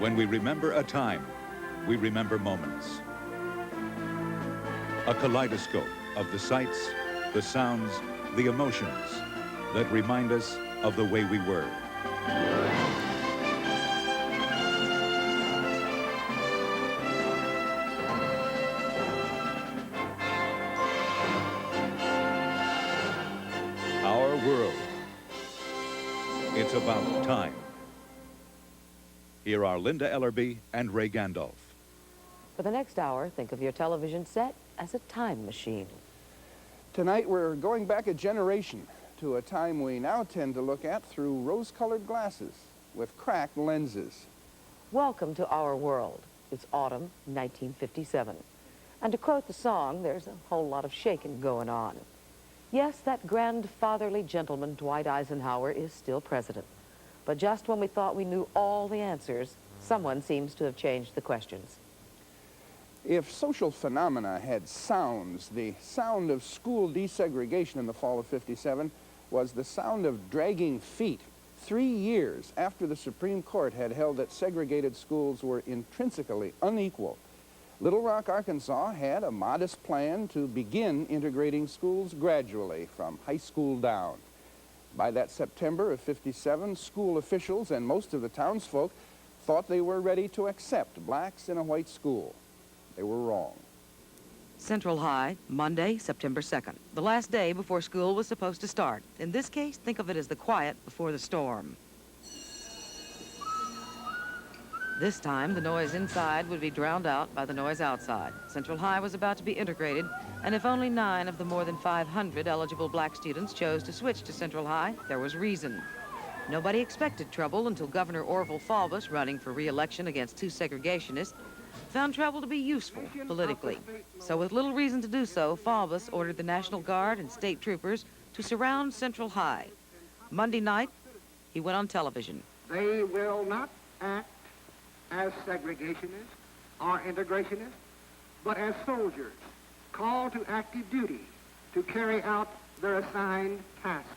When we remember a time, we remember moments. A kaleidoscope of the sights, the sounds, the emotions that remind us of the way we were. Our world. It's about time. Here are Linda Ellerbee and Ray Gandolf. For the next hour, think of your television set as a time machine. Tonight we're going back a generation to a time we now tend to look at through rose-colored glasses with cracked lenses. Welcome to our world. It's autumn 1957. And to quote the song, there's a whole lot of shaking going on. Yes, that grandfatherly gentleman, Dwight Eisenhower, is still president. But just when we thought we knew all the answers, someone seems to have changed the questions. If social phenomena had sounds, the sound of school desegregation in the fall of '57 was the sound of dragging feet 3 years after the Supreme Court had held that segregated schools were intrinsically unequal. Little Rock, Arkansas had a modest plan to begin integrating schools gradually from high school down. By that September of '57, school officials and most of the townsfolk thought they were ready to accept blacks in a white school. They were wrong. Central High, Monday, September 2nd, the last day before school was supposed to start. In this case, think of it as the quiet before the storm. This time, the noise inside would be drowned out by the noise outside. Central High was about to be integrated, and if only 9 of the more than 500 eligible black students chose to switch to Central High, there was reason. Nobody expected trouble until Governor Orville Faubus, running for re-election against 2 segregationists, found trouble to be useful politically. So with little reason to do so, Faubus ordered the National Guard and state troopers to surround Central High. Monday night, he went on television. They will not act as segregationists or integrationists, but as soldiers called to active duty to carry out their assigned task.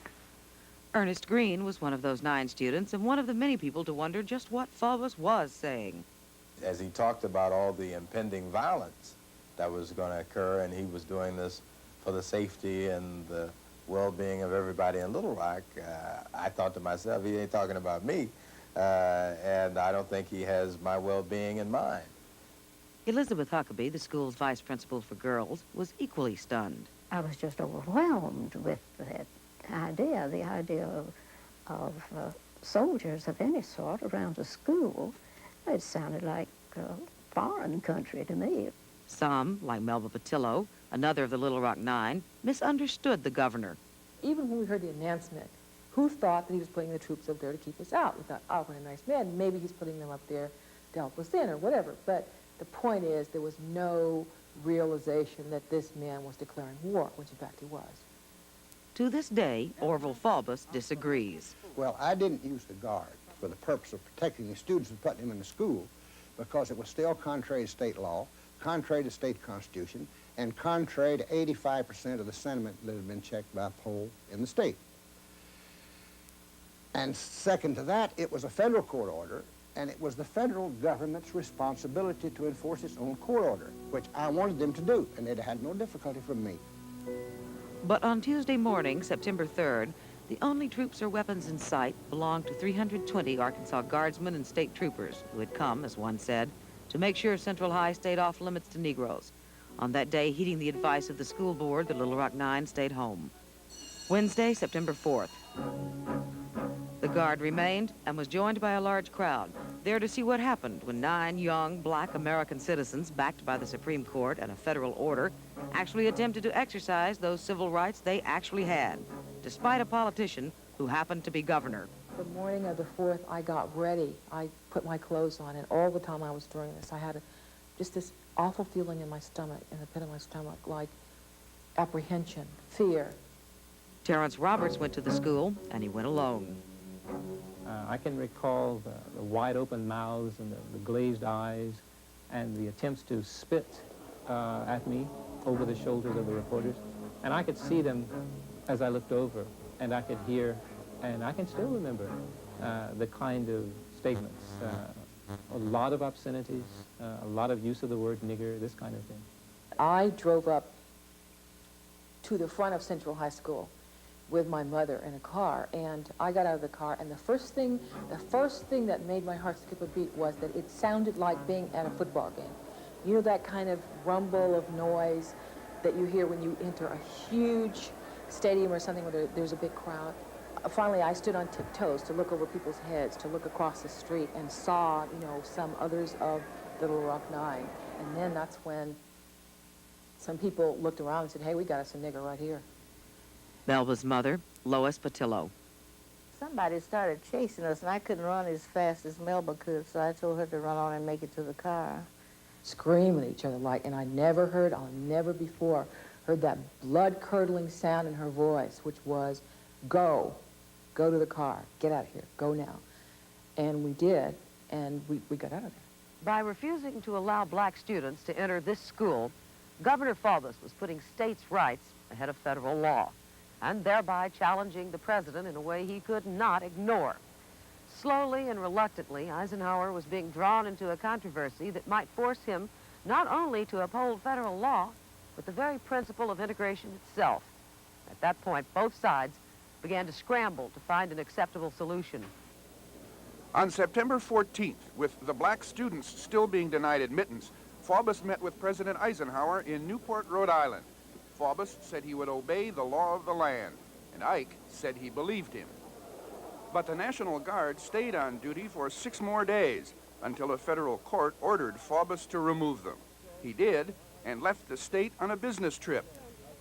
Ernest Green was one of those 9 students and one of the many people to wonder just what Faubus was saying. As he talked about all the impending violence that was going to occur, and he was doing this for the safety and the well-being of everybody in Little Rock, I thought to myself, he ain't talking about me, and I don't think he has my well-being in mind. Elizabeth Huckabee, the school's vice principal for girls, was equally stunned. I was just overwhelmed with that idea, the idea of soldiers of any sort around a school. It sounded like a foreign country to me. Some, like Melba Patillo, another of the Little Rock 9, misunderstood the governor. Even when we heard the announcement, who thought that he was putting the troops up there to keep us out? We thought, oh, what a nice man. Maybe he's putting them up there to help us in or whatever. But the point is, there was no realization that this man was declaring war, which in fact he was. To this day, Orville Faubus disagrees. Well, I didn't use the Guard for the purpose of protecting the students and putting them in the school because it was still contrary to state law, contrary to state constitution, and contrary to 85% of the sentiment that had been checked by a poll in the state. And second to that, it was a federal court order, and it was the federal government's responsibility to enforce its own court order, which I wanted them to do, and it had no difficulty from me. But on Tuesday morning, September 3rd, the only troops or weapons in sight belonged to 320 Arkansas Guardsmen and state troopers who had come, as one said, to make sure Central High stayed off limits to Negroes. On that day, heeding the advice of the school board, the Little Rock 9 stayed home. Wednesday, September 4th. The Guard remained and was joined by a large crowd, there to see what happened when 9 young black American citizens, backed by the Supreme Court and a federal order, actually attempted to exercise those civil rights they actually had, despite a politician who happened to be governor. The morning of the 4th, I got ready. I put my clothes on, and all the time I was doing this, I had just this awful feeling in my stomach, in the pit of my stomach, like apprehension, fear. Terrence Roberts went to the school, and he went alone. I can recall the wide-open mouths and the glazed eyes and the attempts to spit at me over the shoulders of the reporters. And I could see them as I looked over, and I could hear, and I can still remember the kind of statements A lot of obscenities, a lot of use of the word nigger, this kind of thing. I drove up to the front of Central High School with my mother in a car, and I got out of the car, and the first thing that made my heart skip a beat was that it sounded like being at a football game. You know that kind of rumble of noise that you hear when you enter a huge stadium or something where there's a big crowd? Finally, I stood on tiptoes to look over people's heads, to look across the street, and saw, you know, some others of Little Rock Nine. And then that's when some people looked around and said, hey, we got us a nigger right here. Melba's mother, Lois Patillo. Somebody started chasing us, and I couldn't run as fast as Melba could, so I told her to run on and make it to the car. Screaming at each other like, and I'll never before heard that blood-curdling sound in her voice, which was, go to the car, get out of here, go now. And we did, and we got out of there. By refusing to allow black students to enter this school, Governor Faubus was putting states' rights ahead of federal law, and thereby challenging the president in a way he could not ignore. Slowly and reluctantly, Eisenhower was being drawn into a controversy that might force him not only to uphold federal law, but the very principle of integration itself. At that point, both sides began to scramble to find an acceptable solution. On September 14th, with the black students still being denied admittance, Faubus met with President Eisenhower in Newport, Rhode Island. Faubus said he would obey the law of the land, and Ike said he believed him. But the National Guard stayed on duty for 6 more days until a federal court ordered Faubus to remove them. He did, and left the state on a business trip.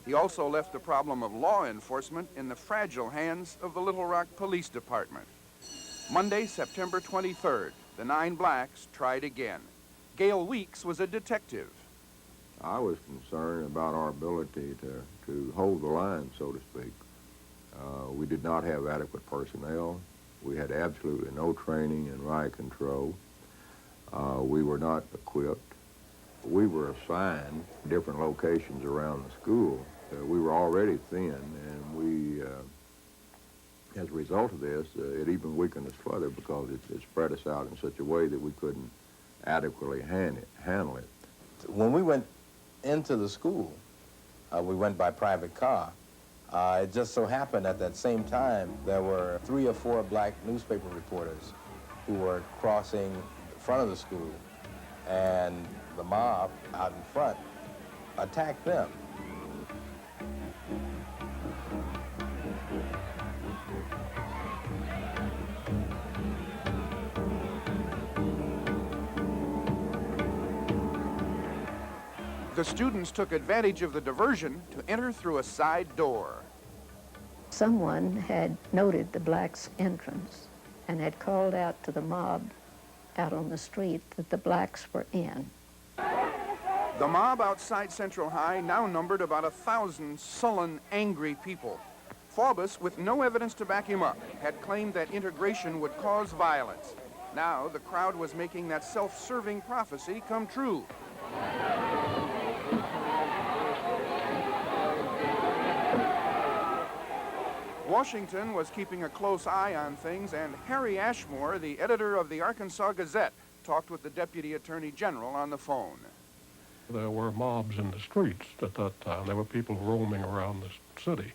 He also left the problem of law enforcement in the fragile hands of the Little Rock Police Department. Monday, September 23rd, the 9 blacks tried again. Gail Weeks was a detective. I was concerned about our ability to hold the line, so to speak. We did not have adequate personnel. We had absolutely no training in riot control. We were not equipped. We were assigned different locations around the school. We were already thin, and we, as a result of this, it even weakened us further because it spread us out in such a way that we couldn't adequately handle it. When we went into the school, we went by private car. It just so happened at that same time there were 3 or 4 black newspaper reporters who were crossing the front of the school, and the mob out in front attacked them. The students took advantage of the diversion to enter through a side door. Someone had noted the blacks' entrance and had called out to the mob out on the street that the blacks were in. The mob outside Central High now numbered about 1,000 sullen, angry people. Faubus, with no evidence to back him up, had claimed that integration would cause violence. Now the crowd was making that self-serving prophecy come true. Washington was keeping a close eye on things, and Harry Ashmore, the editor of the Arkansas Gazette, talked with the Deputy Attorney General on the phone. There were mobs in the streets at that time. There were people roaming around the city.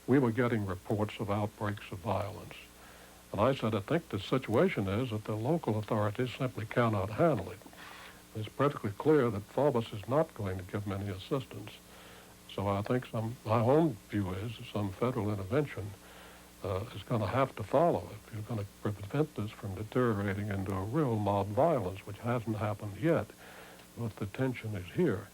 We were getting reports of outbreaks of violence. And I said, I think the situation is that the local authorities simply cannot handle it. It's perfectly clear that Faubus is not going to give them any assistance. So I think my own view is that some federal intervention is going to have to follow if you're going to prevent this from deteriorating into a real mob violence, which hasn't happened yet, but the tension is here.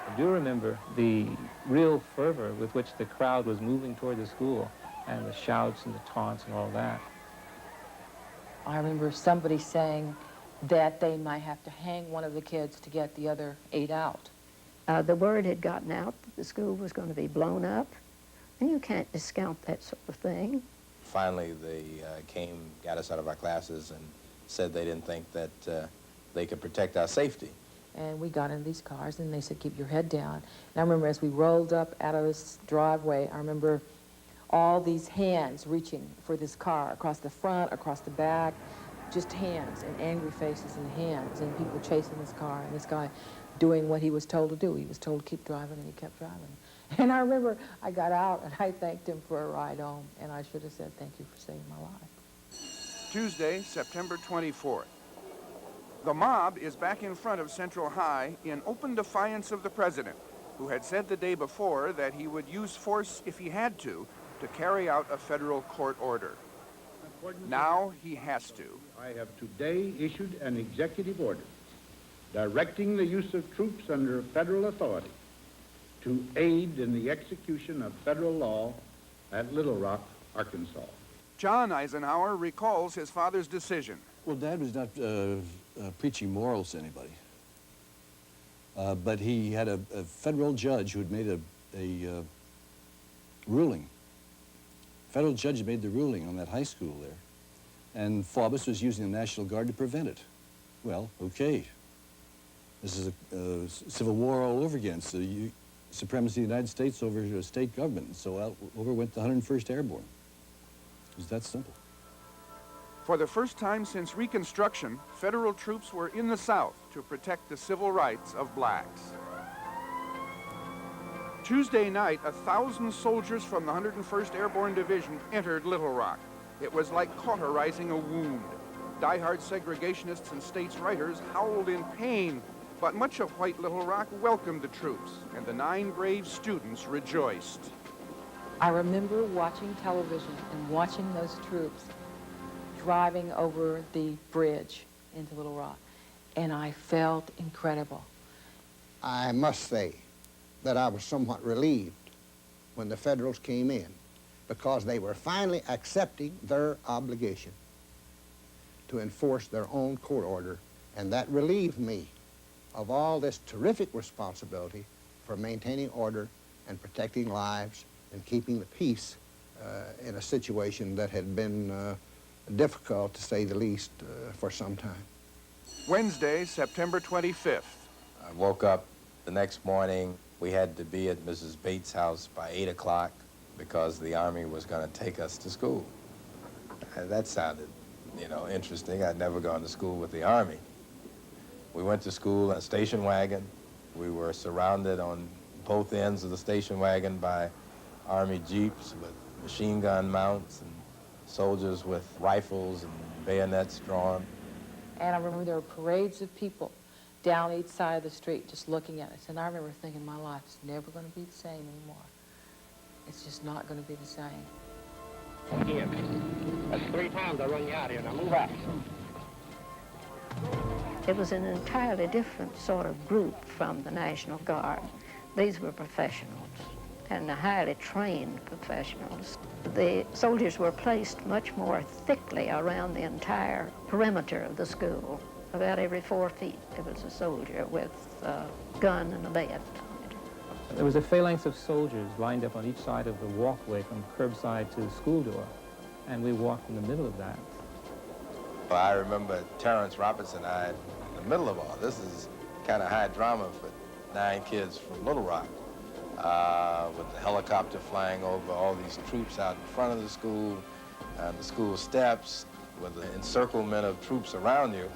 I do remember the real fervor with which the crowd was moving toward the school, and the shouts and the taunts and all that. I remember somebody saying that they might have to hang one of the kids to get the other 8 out. The word had gotten out that the school was going to be blown up, and you can't discount that sort of thing. Finally, they got us out of our classes and said they didn't think that they could protect our safety. And we got in these cars, and they said, keep your head down. And I remember as we rolled up out of this driveway, I remember all these hands reaching for this car, across the front, across the back, just hands and angry faces and hands and people chasing this car and this guy doing what he was told to do. He was told to keep driving, and he kept driving. And I remember I got out and I thanked him for a ride home, and I should have said thank you for saving my life. Tuesday, September 24th. The mob is back in front of Central High in open defiance of the president, who had said the day before that he would use force if he had to carry out a federal court order. Now he has to. I have today issued an executive order directing the use of troops under federal authority to aid in the execution of federal law at Little Rock, Arkansas. John Eisenhower recalls his father's decision. Well, Dad was not preaching morals to anybody. But he had a federal judge who had made a ruling. Federal judge made the ruling on that high school there. And Faubus was using the National Guard to prevent it. Well, okay. This is a civil war all over again. So supremacy of the United States over a state government. So out over went the 101st Airborne. It was that simple. For the first time since Reconstruction, federal troops were in the South to protect the civil rights of blacks. Tuesday night, 1,000 soldiers from the 101st Airborne Division entered Little Rock. It was like cauterizing a wound. Die-hard segregationists and states' writers howled in pain, but much of white Little Rock welcomed the troops, and the 9 brave students rejoiced. I remember watching television and watching those troops driving over the bridge into Little Rock, and I felt incredible. I must say that I was somewhat relieved when the Federals came in, because they were finally accepting their obligation to enforce their own court order, and that relieved me of all this terrific responsibility for maintaining order and protecting lives and keeping the peace in a situation that had been difficult, to say the least, for some time. Wednesday, September 25th. I woke up the next morning. We had to be at Mrs. Bates' house by 8 o'clock because the Army was going to take us to school. That sounded, interesting. I'd never gone to school with the Army. We went to school in a station wagon. We were surrounded on both ends of the station wagon by Army jeeps with machine gun mounts and soldiers with rifles and bayonets drawn. And I remember there were parades of people down each side of the street just looking at us. And I remember thinking, my life is never going to be the same anymore. It's just not going to be the same. Here. That's 3 times I run you out here. Now move out. It was an entirely different sort of group from the National Guard. These were professionals, and highly trained professionals. The soldiers were placed much more thickly around the entire perimeter of the school. About every 4 feet, there was a soldier with a gun and a bed. There was a phalanx of soldiers lined up on each side of the walkway from curbside to the school door, and we walked in the middle of that. Well, I remember Terrence Roberts and I in the middle of all this. Is kind of high drama for 9 kids from Little Rock, with the helicopter flying over, all these troops out in front of the school, the school steps, with the encirclement of troops around you.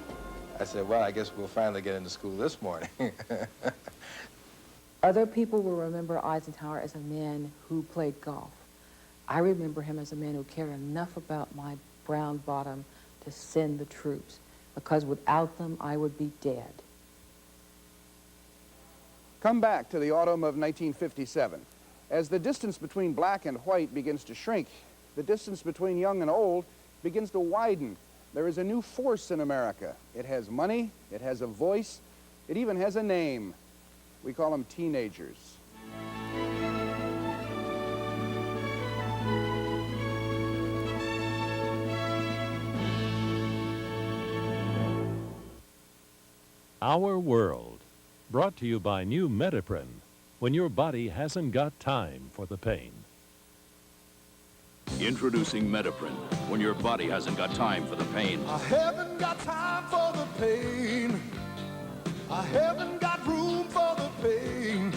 I said, well, I guess we'll finally get into school this morning. Other people will remember Eisenhower as a man who played golf. I remember him as a man who cared enough about my brown bottom to send the troops, because without them, I would be dead. Come back to the autumn of 1957. As the distance between black and white begins to shrink, the distance between young and old begins to widen. There is a new force in America. It has money, it has a voice, it even has a name. We call them teenagers. Our World, brought to you by new Metaprin, when your body hasn't got time for the pain. Introducing Metaprin, when your body hasn't got time for the pain. I haven't got time for the pain. I haven't got room for the pain.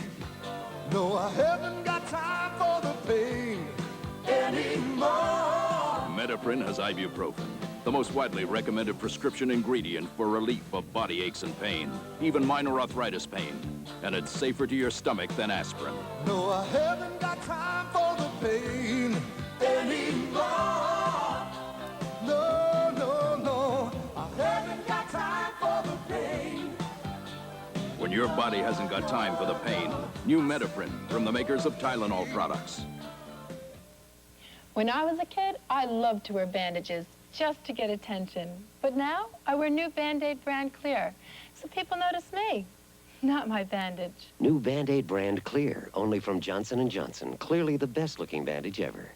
No, I haven't got time for the pain anymore. Metaprin has ibuprofen. the most widely recommended prescription ingredient for relief of body aches and pain, even minor arthritis pain. And it's safer to your stomach than aspirin. No, I haven't got time for the pain anymore. No, no, no, I haven't got time for the pain. When your body hasn't got time for the pain, new Metaprin from the makers of Tylenol products. When I was a kid, I loved to wear bandages just to get attention. But now, I wear new Band-Aid brand Clear, so people notice me, not my bandage. New Band-Aid brand Clear, only from Johnson & Johnson. Clearly the best-looking bandage ever.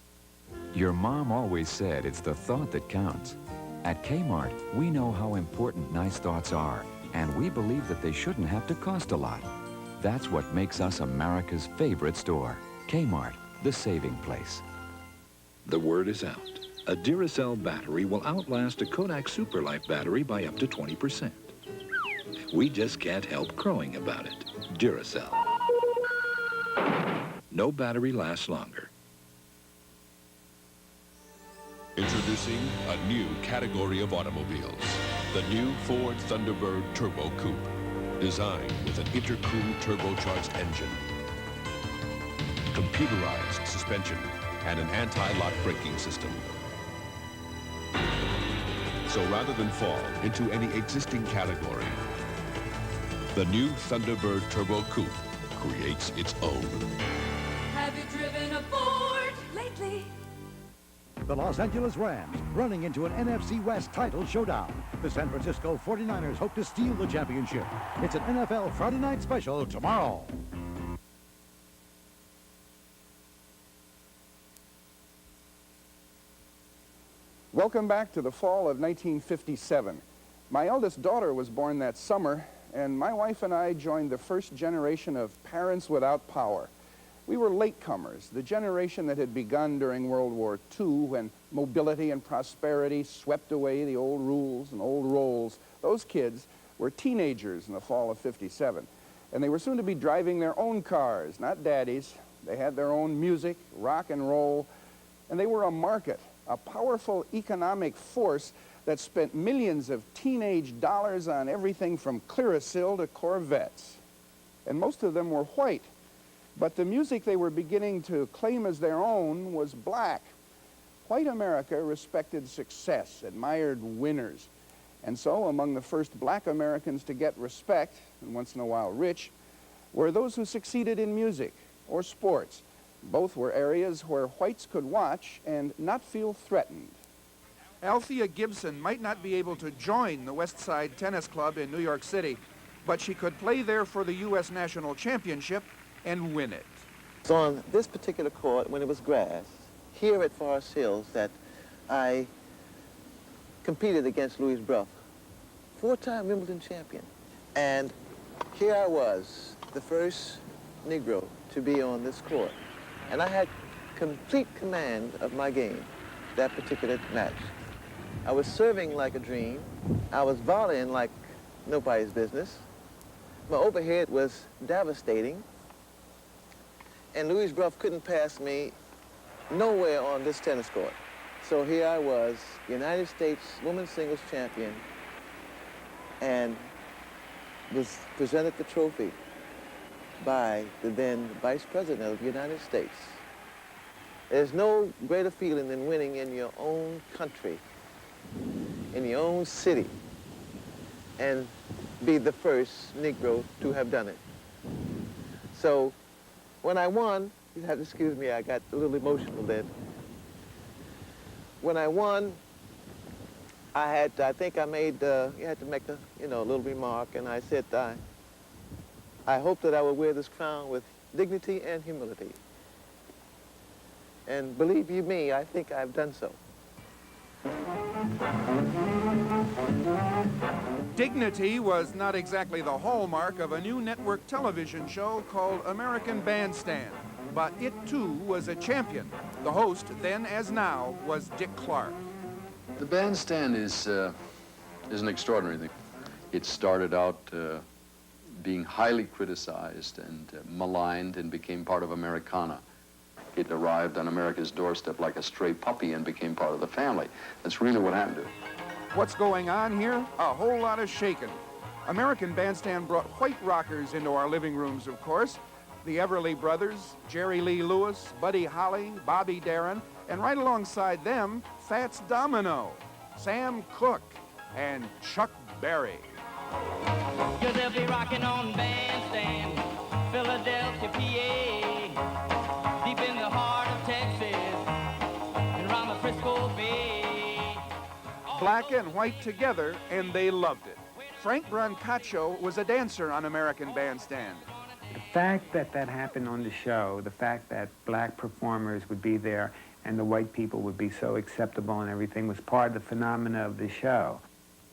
Your mom always said it's the thought that counts. At Kmart, we know how important nice thoughts are, and we believe that they shouldn't have to cost a lot. That's what makes us America's favorite store. Kmart, the saving place. The word is out. A Duracell battery will outlast a Kodak Superlife battery by up to 20%. We just can't help crowing about it. Duracell. No battery lasts longer. Introducing a new category of automobiles. The new Ford Thunderbird Turbo Coupe. Designed with an intercooled turbocharged engine, computerized suspension, and an anti-lock braking system. So rather than fall into any existing category, the new Thunderbird Turbo Coupe creates its own. Have you driven a Ford lately? The Los Angeles Rams running into an NFC West title showdown. The San Francisco 49ers hope to steal the championship. It's an NFL Friday night special tomorrow. Welcome back to the fall of 1957. My eldest daughter was born that summer, and my wife and I joined the first generation of parents without power. We were latecomers, the generation that had begun during World War II when mobility and prosperity swept away the old rules and old roles. Those kids were teenagers in the fall of '57, and they were soon to be driving their own cars, not daddy's. They had their own music, rock and roll, and they were a market, a powerful economic force that spent millions of teenage dollars on everything from Clearasil to Corvettes. And most of them were white. But the music they were beginning to claim as their own was black. White America respected success, admired winners. And so among the first black Americans to get respect, and once in a while rich, were those who succeeded in music or sports. Both were areas where whites could watch and not feel threatened. Althea Gibson might not be able to join the West Side Tennis Club in New York City, but she could play there for the U.S. National Championship and win it. So on this particular court, when it was grass, here at Forest Hills, that I competed against Louis Bruff, four-time Wimbledon champion. And here I was, the first Negro to be on this court. And I had complete command of my game that particular match. I was serving like a dream. I was volleying like nobody's business. My overhead was devastating. And Louis Bruff couldn't pass me nowhere on this tennis court. So here I was, United States women's singles champion, and was presented the trophy by the then Vice President of the United States. There's no greater feeling than winning in your own country, in your own city, and be the first Negro to have done it. So when I won, you have to excuse me, I got a little emotional then. When I won, I think I made, you had to make a, little remark, and I said, I hope that I will wear this crown with dignity and humility. And believe you me, I think I've done so. Dignity was not exactly the hallmark of a new network television show called American Bandstand, but it too was a champion. The host, then as now, was Dick Clark. The Bandstand is an extraordinary thing. It started out being highly criticized and maligned and became part of Americana. It arrived on America's doorstep like a stray puppy and became part of the family. That's really what happened to it. What's going on here? A whole lot of shaking. American Bandstand brought white rockers into our living rooms, of course. The Everly Brothers, Jerry Lee Lewis, Buddy Holly, Bobby Darin, and right alongside them, Fats Domino, Sam Cooke, and Chuck Berry. Cause they'll be rocking on Bandstand, Philadelphia, PA, deep in the heart of Texas, and around the Frisco Bay. Black and white together, and they loved it. Frank Brancaccio was a dancer on American Bandstand. The fact that that happened on the show, the fact that black performers would be there and the white people would be so acceptable and everything was part of the phenomena of the show.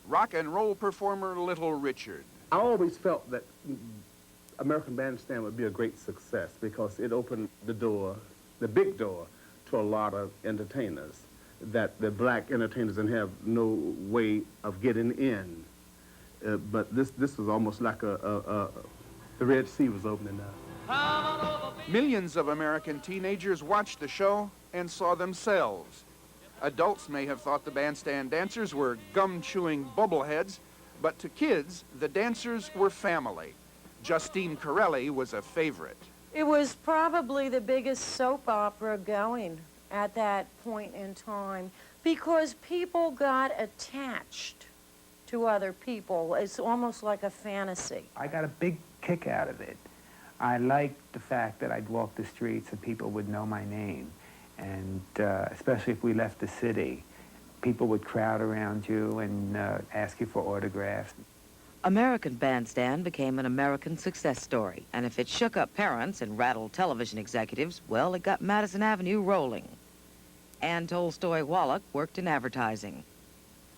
Rock and roll performer Little Richard. I always felt that American Bandstand would be a great success because it opened the door, the big door, to a lot of entertainers that the black entertainers didn't have no way of getting in. But this was almost like the Red Sea was opening up. Millions of American teenagers watched the show and saw themselves. Adults may have thought the bandstand dancers were gum-chewing bubbleheads, but to kids, the dancers were family. Justine Corelli was a favorite. It was probably the biggest soap opera going at that point in time because people got attached to other people. It's almost like a fantasy. I got a big kick out of it. I liked the fact that I'd walk the streets and people would know my name. And especially if we left the city, people would crowd around you and ask you for autographs. American Bandstand became an American success story. And if it shook up parents and rattled television executives, well, it got Madison Avenue rolling. Ann Tolstoy Wallach worked in advertising.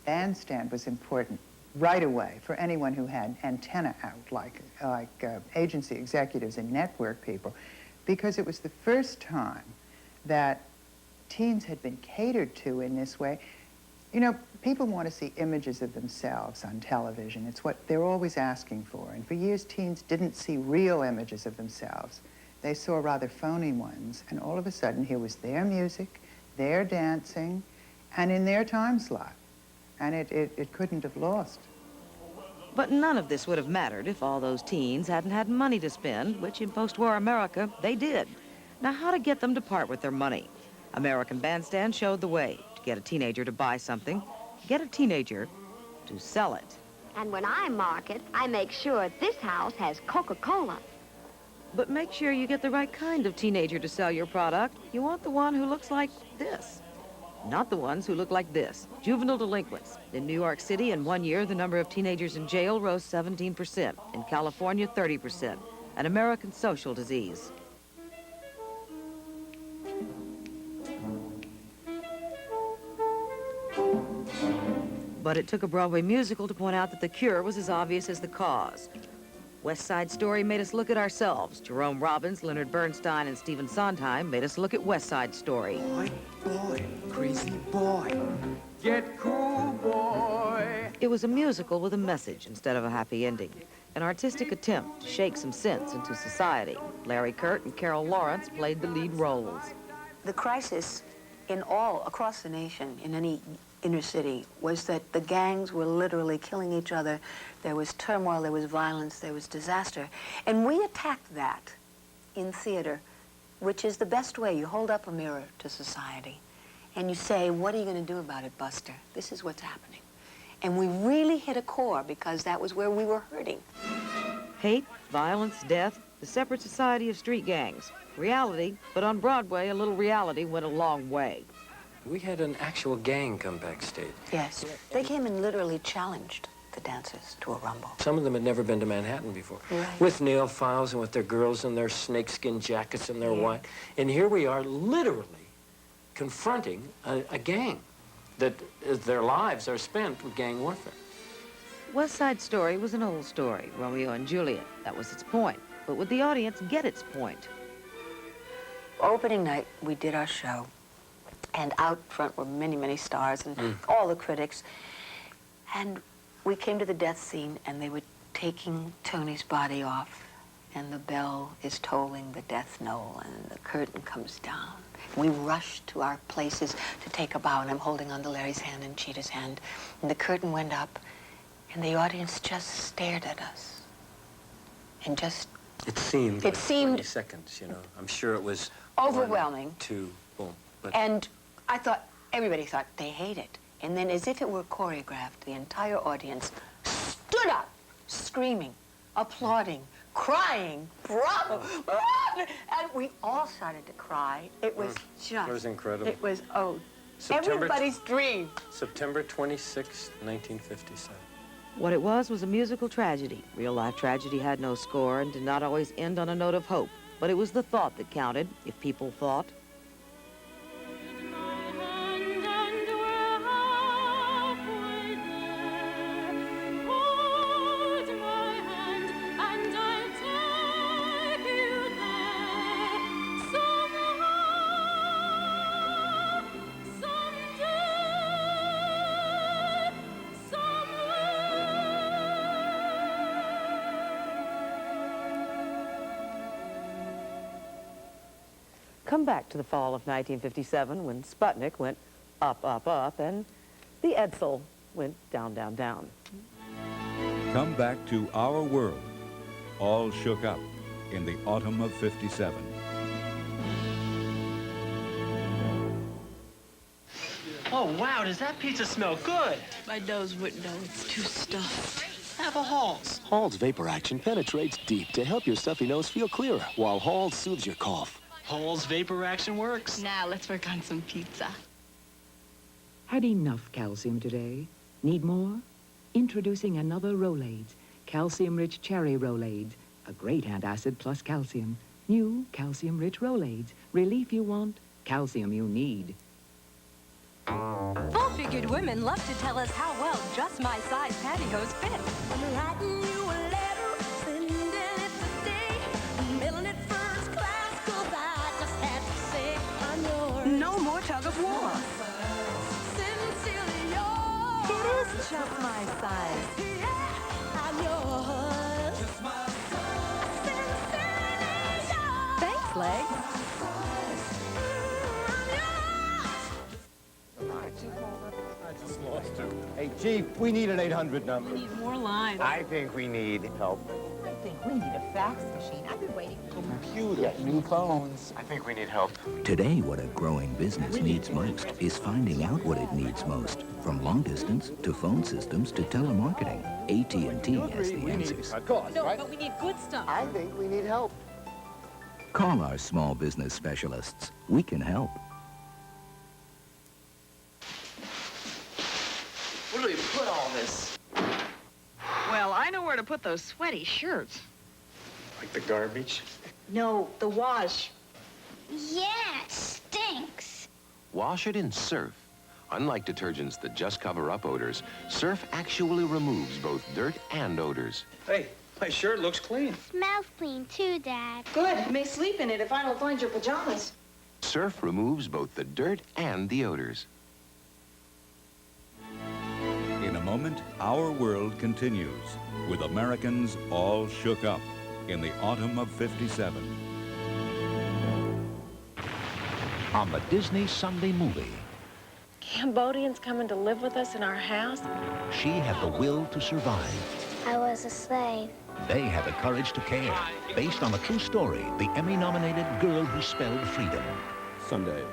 Bandstand was important right away for anyone who had antenna out, like agency executives and network people, because it was the first time that teens had been catered to in this way. You know, people want to see images of themselves on television. It's what they're always asking for. And for years, teens didn't see real images of themselves. They saw rather phony ones. And all of a sudden, here was their music, their dancing, and in their time slot. And it couldn't have lost. But none of this would have mattered if all those teens hadn't had money to spend, which in post-war America, they did. Now, how to get them to part with their money? American Bandstand showed the way. To get a teenager to buy something, get a teenager to sell it. And when I market, I make sure this house has Coca-Cola. But make sure you get the right kind of teenager to sell your product. You want the one who looks like this. Not the ones who look like this. Juvenile delinquents. In New York City, in 1 year, the number of teenagers in jail rose 17%. In California, 30%. An American social disease. But it took a Broadway musical to point out that the cure was as obvious as the cause. West Side Story made us look at ourselves. Jerome Robbins, Leonard Bernstein, and Stephen Sondheim made us look at West Side Story. Boy, crazy boy. Get cool, boy. It was a musical with a message instead of a happy ending. An artistic attempt to shake some sense into society. Larry Kert and Carol Lawrence played the lead roles. The crisis across the nation, in any inner city, was that the gangs were literally killing each other. There was turmoil, there was violence, there was disaster. And we attacked that in theater, which is the best way. You hold up a mirror to society and you say, what are you going to do about it, Buster? This is what's happening. And we really hit a core because that was where we were hurting. Hate, violence, death, the separate society of street gangs. Reality, but on Broadway, a little reality went a long way. We had an actual gang come backstage. Yes. They came and literally challenged the dancers to a rumble. Some of them had never been to Manhattan before. Right. With nail files and with their girls in their snakeskin jackets and their white. And here we are literally confronting a gang that their lives are spent with gang warfare. West Side Story was an old story, Romeo and Juliet. That was its point. But would the audience get its point? Opening night, we did our show. And out front were many, many stars and all the critics. And we came to the death scene, and they were taking Tony's body off. And the bell is tolling the death knell, and the curtain comes down. We rushed to our places to take a bow, and I'm holding onto Larry's hand and Cheetah's hand. And the curtain went up, and the audience just stared at us. And just... It seemed like 20 seconds, you know. I'm sure it was... overwhelming. 1, 2, boom. But and I thought, everybody thought they hate it. And then, as if it were choreographed, the entire audience stood up, screaming, applauding, crying, bravo, and we all started to cry. It was just... It was incredible. It was, September everybody's dream. September 26, 1957. What it was a musical tragedy. Real-life tragedy had no score and did not always end on a note of hope. But it was the thought that counted, if people thought. Come back to the fall of 1957 when Sputnik went up, up, up, and the Edsel went down, down, down. Come back to our world, all shook up in the autumn of '57. Oh, wow, does that pizza smell good? My nose wouldn't know. It's too stuffed. Have a Halls. Halls Vapor Action penetrates deep to help your stuffy nose feel clearer, while Halls soothes your cough. Halls Vapor Action works. Now let's work on some pizza. Had enough calcium today? Need more? Introducing another Rolaids, calcium-rich cherry Rolaids. A great antacid plus calcium. New calcium-rich Rolaids. Relief you want, calcium you need. Full-figured women love to tell us how well just my size pantyhose fit. I'm writing you a letter, sending it today, mailing it first class, 'cause I just had to say I'm yours. No more tug of war. Sincerely yours. It is just my size. Yeah, I'm yours. Just my size. Sincerely yours. Thanks, Legs. I just lost her. Hey, Chief, we need an 800 number. We need more lines. I think we need help. I think we need a fax machine. I've been waiting for Computers, new phones. I think we need help. Today, what a growing business needs most is finding out what it needs most. From long distance to phone systems to telemarketing, AT&T has the answers. No, but we need good stuff. I think we need help. Call our small business specialists. We can help. Where do we put all this? Well, I know where to put those sweaty shirts. Like the garbage? No, the wash. Yeah, it stinks. Wash it in Surf. Unlike detergents that just cover up odors, Surf actually removes both dirt and odors. Hey, my shirt looks clean. Smells clean too, Dad. Good. You may sleep in it if I don't find your pajamas. Surf removes both the dirt and the odors. In a moment, our world continues, with Americans all shook up in the autumn of '57. On the Disney Sunday movie, Cambodians coming to live with us in our house? she had the will to survive. I was a slave. They had the courage to care. Based on a true story, the Emmy-nominated Girl Who Spelled Freedom. Sunday.